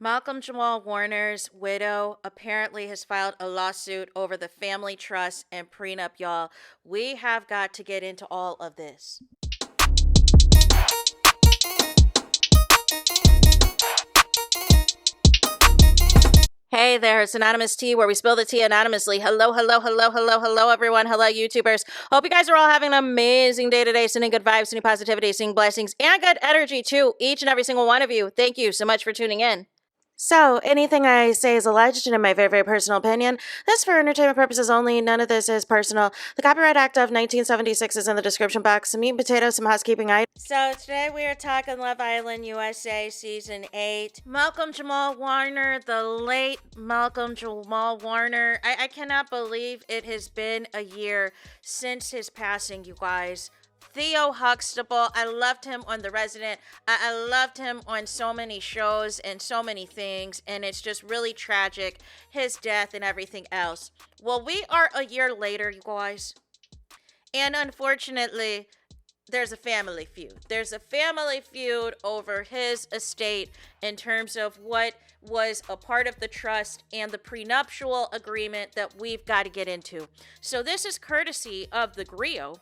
Malcolm Jamal Warner's widow apparently has filed a lawsuit over the family trust and prenup, y'all. We have got to get into all of this. Hey there, it's Anonymous Tea, where we spill the tea anonymously. Hello, hello, hello, hello, hello, everyone. Hello, YouTubers. Hope you guys are all having an amazing day today, sending good vibes, sending positivity, sending blessings, and good energy to each and every single one of you. Thank you so much for tuning in. So, anything I say is alleged and in my very, very personal opinion. This for entertainment purposes only. None of this is personal. The Copyright Act of 1976 is in the description box. Some meat and potatoes, some housekeeping items. So, today we are talking Love Island USA Season 8. Malcolm Jamal Warner, the late Malcolm Jamal Warner. I cannot believe it has been a year since his passing, you guys. Theo Huxtable, I loved him on The Resident. I loved him on so many shows and so many things, and it's just really tragic, his death and everything else. Well, we are a year later, you guys, and unfortunately, there's a family feud. There's a family feud over his estate in terms of what was a part of the trust and the prenuptial agreement that we've got to get into. So this is courtesy of the Griot.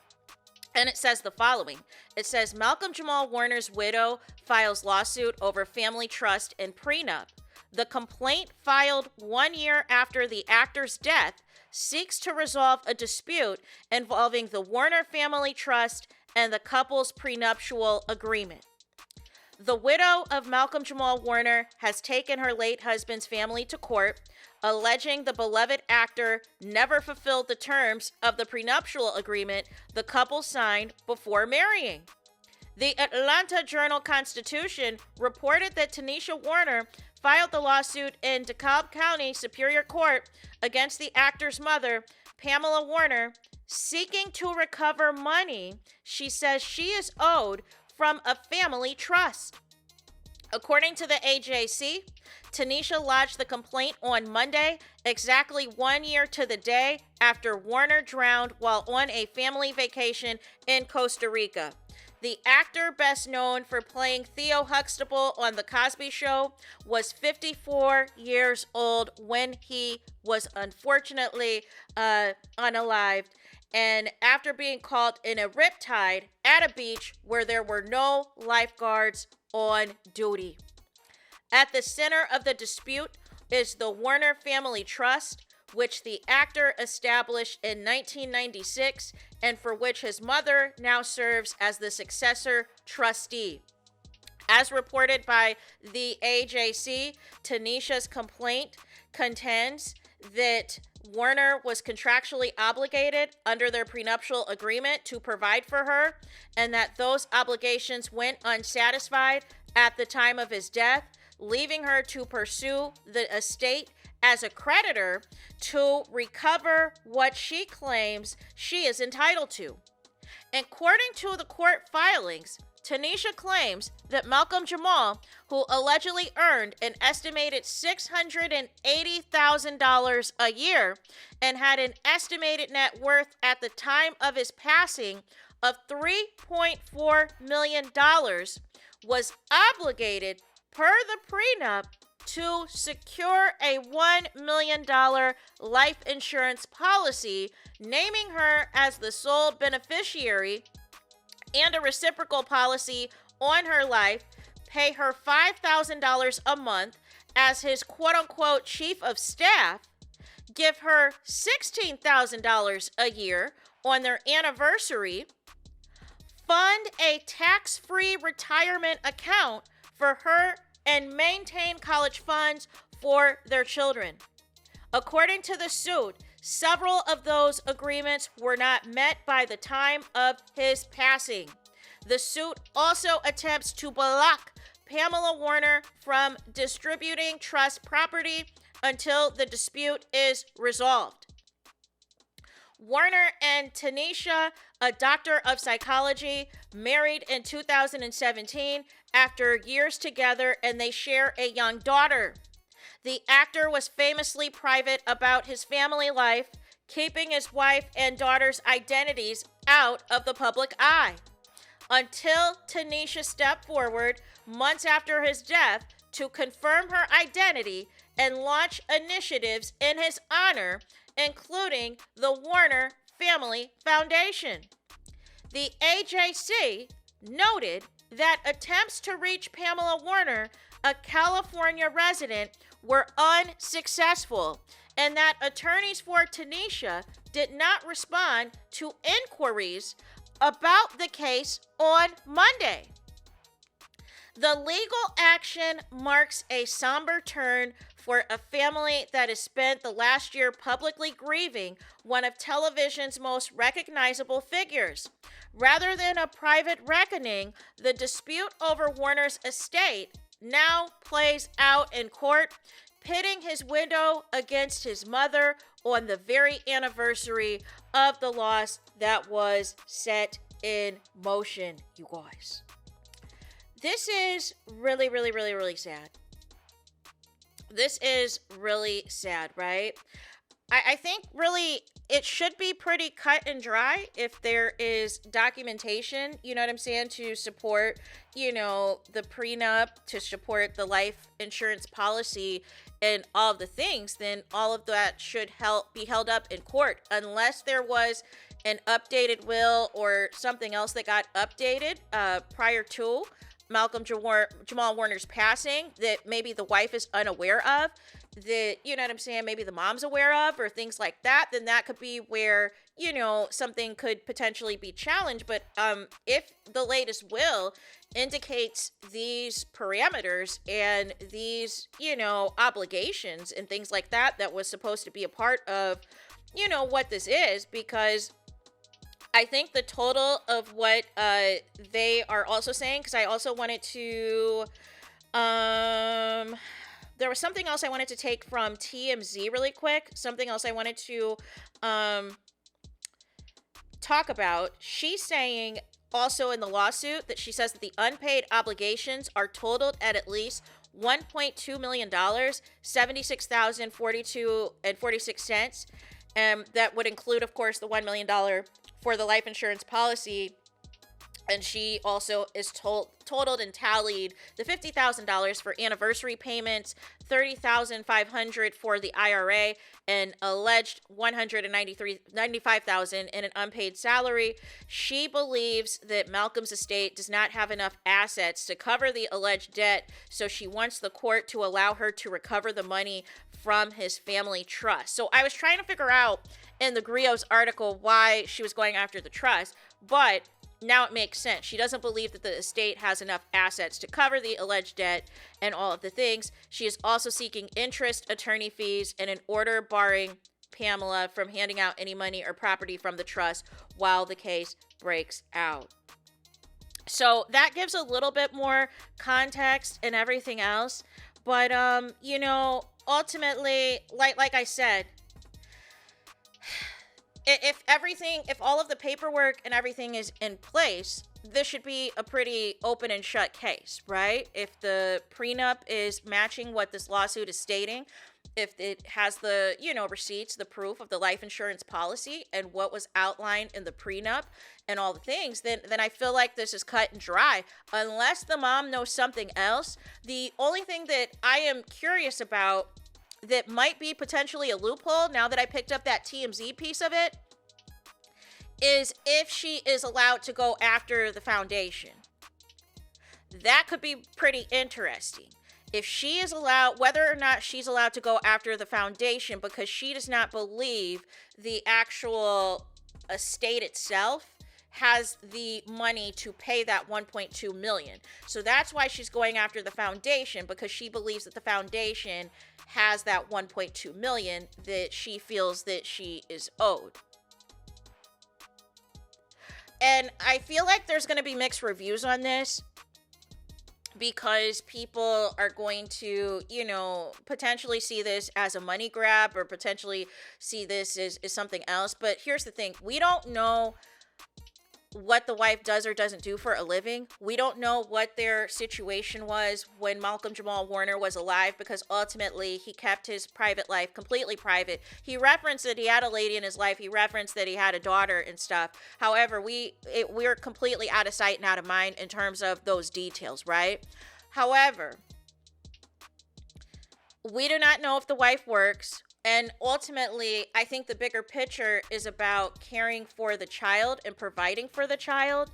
And it says the following. It says, Malcolm Jamal Warner's widow files lawsuit over family trust and prenup. The complaint, filed 1 year after the actor's death, seeks to resolve a dispute involving the Warner family trust and the couple's prenuptial agreement. The widow of Malcolm Jamal Warner has taken her late husband's family to court, alleging the beloved actor never fulfilled the terms of the prenuptial agreement the couple signed before marrying. The Atlanta Journal-Constitution reported that Tanisha Warner filed the lawsuit in DeKalb County Superior Court against the actor's mother, Pamela Warner, seeking to recover money she says she is owed from a family trust. According to the AJC, Tanisha lodged the complaint on Monday, exactly 1 year to the day after Warner drowned while on a family vacation in Costa Rica. The actor, best known for playing Theo Huxtable on The Cosby Show, was 54 years old when he was unfortunately unalived, and after being caught in a riptide at a beach where there were no lifeguards on duty. At the center of the dispute is the Warner Family Trust, which the actor established in 1996 and for which his mother now serves as the successor trustee. As reported by the AJC, Tanisha's complaint contends that Warner was contractually obligated under their prenuptial agreement to provide for her, and that those obligations went unsatisfied at the time of his death, leaving her to pursue the estate as a creditor to recover what she claims she is entitled to. According to the court filings, Tanisha claims that Malcolm Jamal, who allegedly earned an estimated $680,000 a year and had an estimated net worth at the time of his passing of $3.4 million, was obligated per the prenup to secure a $1 million life insurance policy, naming her as the sole beneficiary, and a reciprocal policy on her life, pay her $5,000 a month as his quote-unquote chief of staff, give her $16,000 a year on their anniversary, fund a tax-free retirement account for her, and maintain college funds for their children. According to the suit, several of those agreements were not met by the time of his passing. The suit also attempts to block Pamela Warner from distributing trust property until the dispute is resolved. Warner and Tanisha, a doctor of psychology, married in 2017 after years together, and they share a young daughter. The actor was famously private about his family life, keeping his wife and daughter's identities out of the public eye, until Tanisha stepped forward months after his death to confirm her identity and launch initiatives in his honor, including the Warner Family Foundation. The AJC noted that attempts to reach Pamela Warner, a California resident, were unsuccessful, and that attorneys for Tanisha did not respond to inquiries about the case on Monday. The legal action marks a somber turn for a family that has spent the last year publicly grieving one of television's most recognizable figures. Rather than a private reckoning, the dispute over Warner's estate now plays out in court, pitting his widow against his mother on the very anniversary of the loss that was set in motion, you guys. This is really, really, really, really sad. This is really sad, right? I think really it should be pretty cut and dry if there is documentation, you know what I'm saying, to support, the prenup, to support the life insurance policy and all of the things, then all of that should be held up in court, unless there was an updated will or something else that got updated prior to Jamal Warner's passing that maybe the wife is unaware of, that, you know what I'm saying, maybe the mom's aware of, or things like that, then that could be where, something could potentially be challenged. But if the latest will indicates these parameters and these, obligations and things like that, that was supposed to be a part of, what this is, because I think the total of what they are also saying, because I also wanted to, there was something else I wanted to take from TMZ really quick, something else I wanted to talk about. She's saying also in the lawsuit that she says that the unpaid obligations are totaled at least $1.2 million, $76,042.46. That would include, of course, the $1 million for the life insurance policy. And she also is totaled and tallied the $50,000 for anniversary payments, $30,500 for the IRA, and alleged $195,000 in an unpaid salary. She believes that Malcolm's estate does not have enough assets to cover the alleged debt, so she wants the court to allow her to recover the money from his family trust. So I was trying to figure out in the Griot's article why she was going after the trust, but now it makes sense. She doesn't believe that the estate has enough assets to cover the alleged debt and all of the things. She is also seeking interest, attorney fees, and an order barring Pamela from handing out any money or property from the trust while the case breaks out. So that gives a little bit more context and everything else. But, ultimately, like I said, if all of the paperwork and everything is in place, this should be a pretty open and shut case, right? If the prenup is matching what this lawsuit is stating, if it has the, receipts, the proof of the life insurance policy and what was outlined in the prenup and all the things, then I feel like this is cut and dry. Unless the mom knows something else, the only thing that I am curious about that might be potentially a loophole, now that I picked up that TMZ piece of it, is if she is allowed to go after the foundation. That could be pretty interesting. If she is allowed, whether or not she's allowed to go after the foundation because she does not believe the actual estate itself has the money to pay that 1.2 million. So that's why she's going after the foundation, because she believes that the foundation has that 1.2 million that she feels that she is owed. And I feel like there's going to be mixed reviews on this, because people are going to, potentially see this as a money grab or potentially see this as something else. But here's the thing. We don't know what the wife does or doesn't do for a living. We don't know what their situation was when Malcolm Jamal Warner was alive, because ultimately he kept his private life completely private. He referenced that he had a lady in his life. He referenced that he had a daughter and stuff. However, we're completely out of sight and out of mind in terms of those details, right? However, We do not know if the wife works. And ultimately, I think the bigger picture is about caring for the child and providing for the child.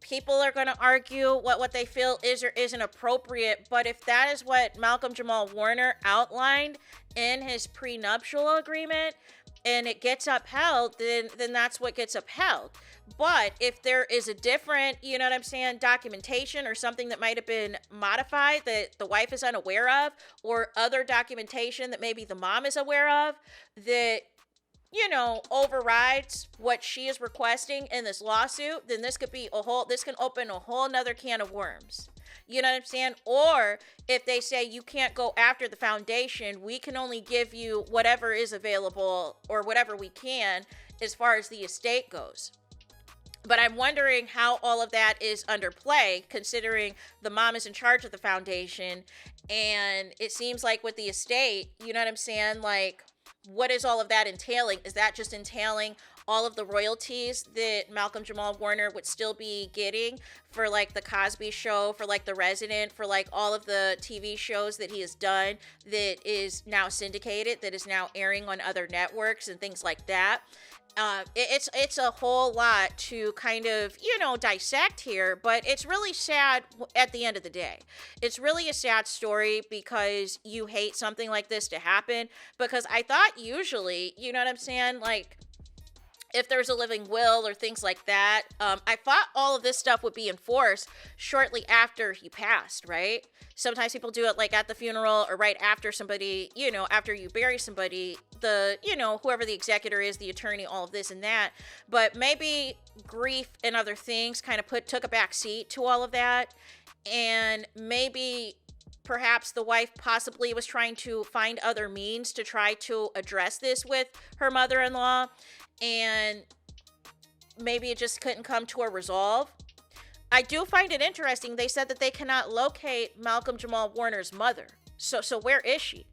People are going to argue what they feel is or isn't appropriate, but if that is what Malcolm Jamal Warner outlined in his prenuptial agreement and it gets upheld, then that's what gets upheld. But if there is a different, you know what I'm saying, documentation or something that might have been modified that the wife is unaware of, or other documentation that maybe the mom is aware of that, you know, overrides what she is requesting in this lawsuit, then this can open a whole nother can of worms. You know what I'm saying? Or if they say you can't go after the foundation, we can only give you whatever is available or whatever we can as far as the estate goes. But I'm wondering how all of that is under play, considering the mom is in charge of the foundation. And it seems like with the estate, you know what I'm saying? Like, what is all of that entailing? Is that just entailing all of the royalties that Malcolm Jamal Warner would still be getting for like the Cosby Show, for like The Resident, for like all of the TV shows that he has done that is now syndicated, that is now airing on other networks and things like that? It's a whole lot to kind of, you know, dissect here, but it's really sad at the end of the day. It's really a sad story because you hate something like this to happen, because I thought usually, you know what I'm saying, like, if there's a living will or things like that, I thought all of this stuff would be enforced shortly after he passed, right? Sometimes people do it like at the funeral or right after somebody, you know, after you bury somebody, the, you know, whoever the executor is, the attorney, all of this and that. But maybe grief and other things kind of took a back seat to all of that. And maybe perhaps the wife possibly was trying to find other means to try to address this with her mother-in-law, and maybe it just couldn't come to a resolve. I do find it interesting. They said that they cannot locate Malcolm Jamal Warner's mother. So where is she?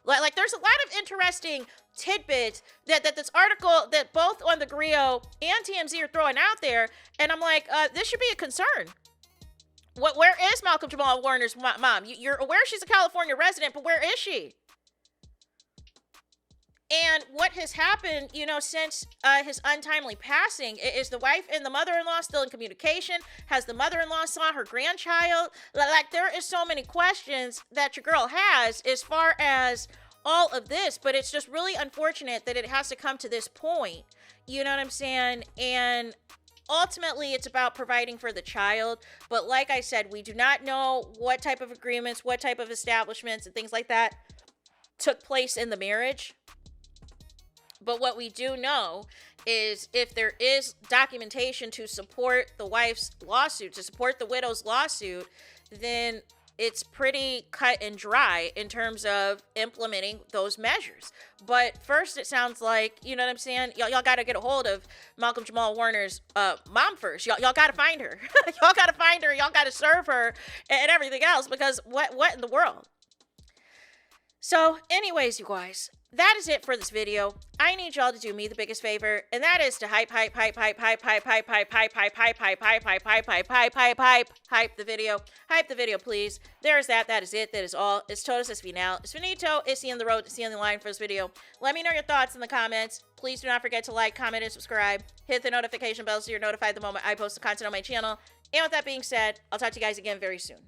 Like there's a lot of interesting tidbits that this article that both on the Griot and TMZ are throwing out there, and I'm like, this should be a concern. Where is Malcolm Jamal Warner's mom? You're aware she's a California resident, but where is she? And what has happened, you know, since his untimely passing is the wife and the mother-in-law still in communication? Has the mother-in-law saw her grandchild? Like, there is so many questions that your girl has as far as all of this, but it's just really unfortunate that it has to come to this point. You know what I'm saying? And ultimately, it's about providing for the child. But like I said, we do not know what type of agreements, what type of establishments and things like that took place in the marriage. But what we do know is if there is documentation to support the wife's lawsuit, to support the widow's lawsuit, then it's pretty cut and dry in terms of implementing those measures. But first, it sounds like, you know what I'm saying? Y'all got to get a hold of Malcolm Jamal Warner's mom first. Y'all got to find her. Y'all got to find her. Y'all got to serve her and everything else, because what in the world? So anyways, you guys, that is it for this video. I need y'all to do me the biggest favor, and that is to hype the video. Hype the video, please. There's that. That is it. That is all. It's todos es final. Es finito. It's the end of the road. It's the end of the line for this video. Let me know your thoughts in the comments. Please do not forget to like, comment, and subscribe. Hit the notification bell so you're notified the moment I post the content on my channel. And with that being said, I'll talk to you guys again very soon.